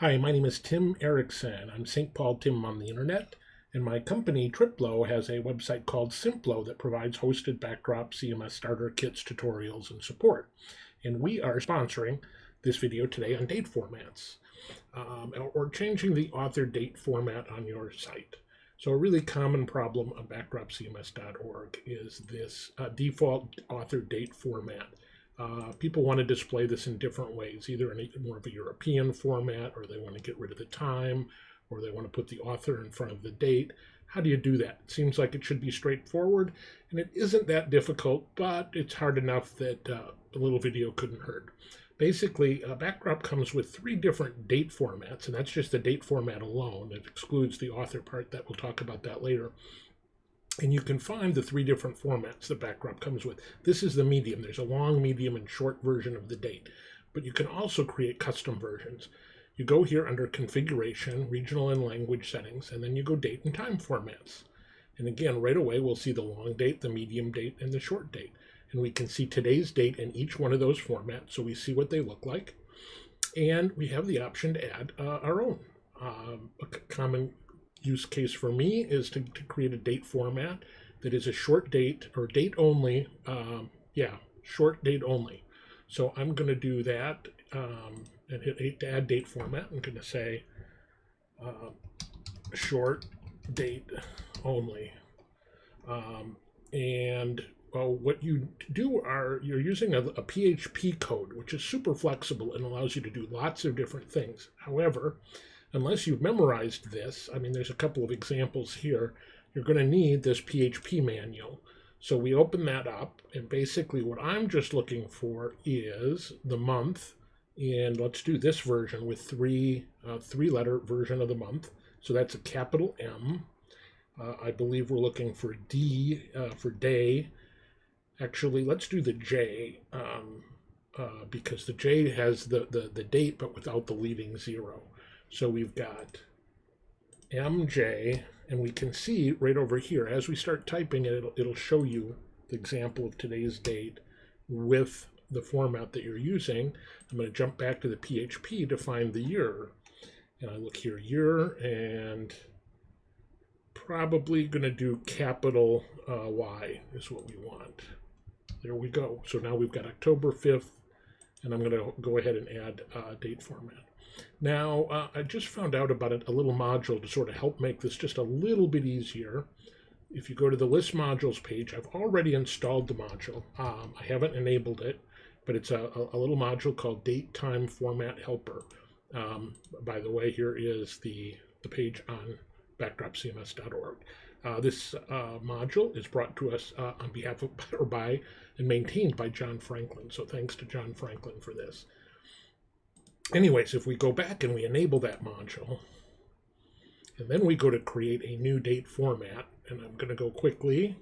Hi, my name is Tim Erickson. I'm St. Paul Tim on the internet, and my company Triplo has a website called Simplo that provides hosted backdrop CMS starter kits, tutorials, and support. And we are sponsoring this video today on date formats, or changing the author date format on your site. So a really common problem on backdropcms.org is this default author date format. People want to display this in different ways, either in more of a European format, or they want to get rid of the time, or they want to put the author in front of the date. How do you do that? It seems like it should be straightforward, and it isn't that difficult, but it's hard enough that a little video couldn't hurt. Basically, Backdrop comes with 3 different date formats, and that's just the date format alone. It excludes the author part. That we'll talk about that later. And you can find the 3 different formats that Backdrop comes with. This is the medium. There's a long, medium, and short version of the date. But you can also create custom versions. You go here under Configuration, Regional and Language Settings, and then you go Date and Time Formats. And again, right away, we'll see the long date, the medium date, and the short date. And we can see today's date in each one of those formats, so we see what they look like. And we have the option to add our own. A common use case for me is to create a date format that is a short date or date only. Short date only. So I'm going to do that and hit add date format. I'm going to say short date only. What you do you're using a PHP code, which is super flexible and allows you to do lots of different things. However, unless you've memorized this, there's a couple of examples here, you're going to need this PHP manual. So we open that up, and basically what I'm just looking for is the month, and let's do this version with three-letter version of the month. So that's a capital M. I believe we're looking for D for day. Actually, let's do the J, because the J has the date, but without the leading 0. So we've got MJ, and we can see right over here, as we start typing it, it'll show you the example of today's date with the format that you're using. I'm going to jump back to the PHP to find the year. And I look here, year, and probably going to do capital Y is what we want. There we go. So now we've got October 5th, and I'm going to go ahead and add date format. Now, I just found out about a little module to sort of help make this just a little bit easier. If you go to the list modules page, I've already installed the module. I haven't enabled it, but it's a little module called Date Time Format Helper. By the way, here is the page on backdropcms.org. This module is brought to us on behalf of or by and maintained by John Franklin. So thanks to John Franklin for this. Anyways, if we go back and we enable that module, and then we go to create a new date format, and I'm going to go quickly,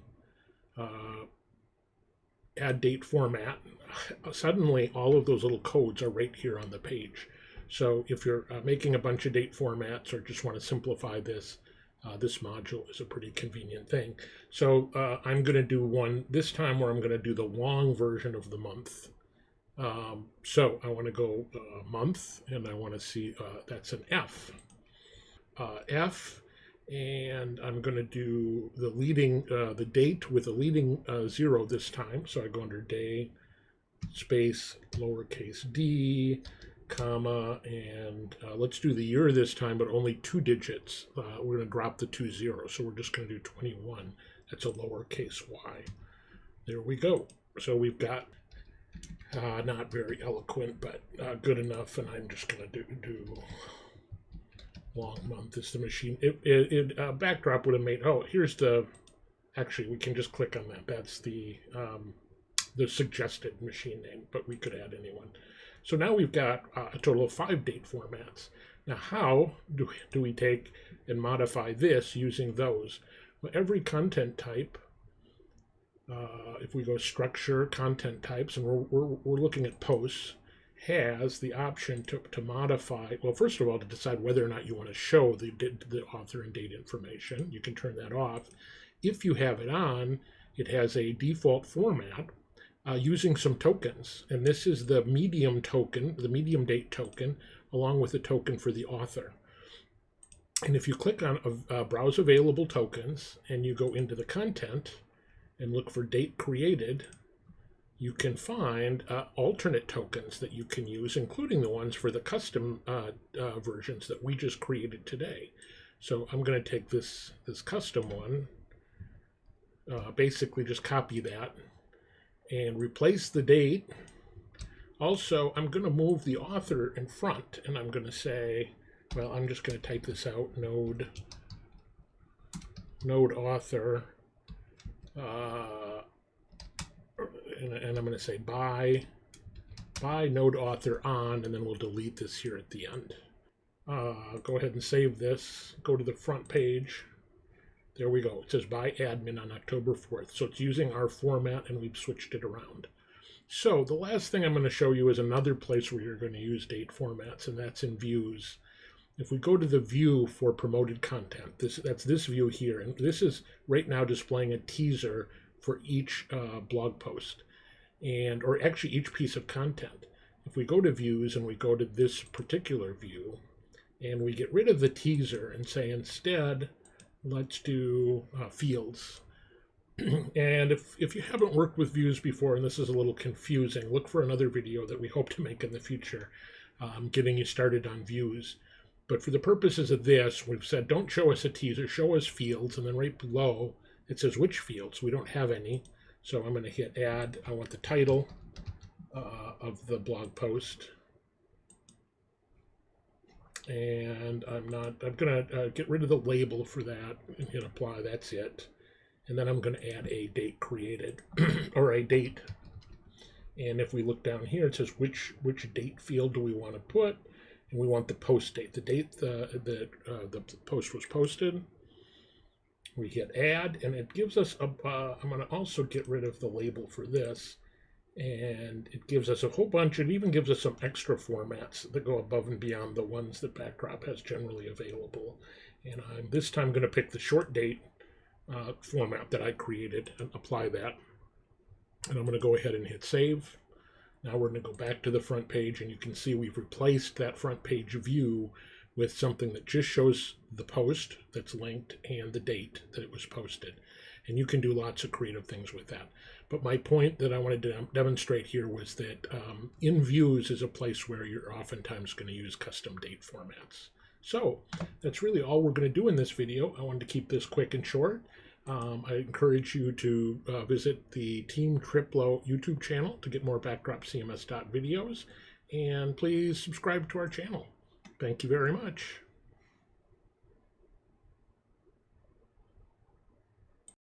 add date format, suddenly all of those little codes are right here on the page. So if you're making a bunch of date formats or just want to simplify this, this module is a pretty convenient thing. So I'm going to do one this time where I'm going to do the long version of the month. So I want to go month, and I want to see that's an F. F, and I'm going to do the leading, the date with a leading 0 this time. So I go under day, space, lowercase d, comma, and let's do the year this time, but only 2 digits. We're going to drop the 2 zeros, so we're just going to do 21. That's a lowercase y. There we go. So we've got not very eloquent, but good enough, and I'm just going to do long month is the machine. Backdrop would have made, here's the, actually we can just click on that. That's the suggested machine name, but we could add anyone. So now we've got a total of 5 date formats. Now how do we take and modify this using those? Well, every content type, if we go structure, content types, and we're looking at posts, has the option to modify, well, first of all, to decide whether or not you want to show the author and date information. You can turn that off. If you have it on, it has a default format using some tokens. And this is the medium token, the medium date token, along with a token for the author. And if you click on Browse Available Tokens and you go into the content and look for date created, you can find alternate tokens that you can use, including the ones for the custom versions that we just created today. So I'm going to take this custom one, basically just copy that and replace the date. Also, I'm going to move the author in front, and I'm going to say, well, I'm just going to type this out, node author, and I'm going to say by node author on, and then we'll delete this here at the end. Go ahead and save this. Go to the front page. There we go. It says by admin on October 4th. So it's using our format, and we've switched it around. So the last thing I'm going to show you is another place where you're going to use date formats, and that's InViews. If we go to the view for promoted content, that's this view here, and this is right now displaying a teaser for each blog post, or actually each piece of content. If we go to views and we go to this particular view, and we get rid of the teaser and say instead, let's do fields. And if you haven't worked with views before and this is a little confusing, look for another video that we hope to make in the future, getting you started on views. But for the purposes of this, we've said don't show us a teaser, show us fields, and then right below it says which fields. We don't have any, so I'm going to hit add. I want the title of the blog post. And I'm going to get rid of the label for that and hit apply. That's it. And then I'm going to add a date created or a date. And if we look down here, it says which date field do we want to put, and we want the post date, the date the post was posted. We hit add, and it gives us I'm going to also get rid of the label for this. And it gives us a whole bunch. It even gives us some extra formats that go above and beyond the ones that Backdrop has generally available. And I'm this time going to pick the short date format that I created and apply that. And I'm going to go ahead and hit save. Now we're going to go back to the front page, and you can see we've replaced that front page view with something that just shows the post that's linked and the date that it was posted. And you can do lots of creative things with that. But my point that I wanted to demonstrate here was that InViews is a place where you're oftentimes going to use custom date formats. So that's really all we're going to do in this video. I wanted to keep this quick and short. I encourage you to visit the Team Triplo YouTube channel to get more Backdrop CMS videos. And please subscribe to our channel. Thank you very much.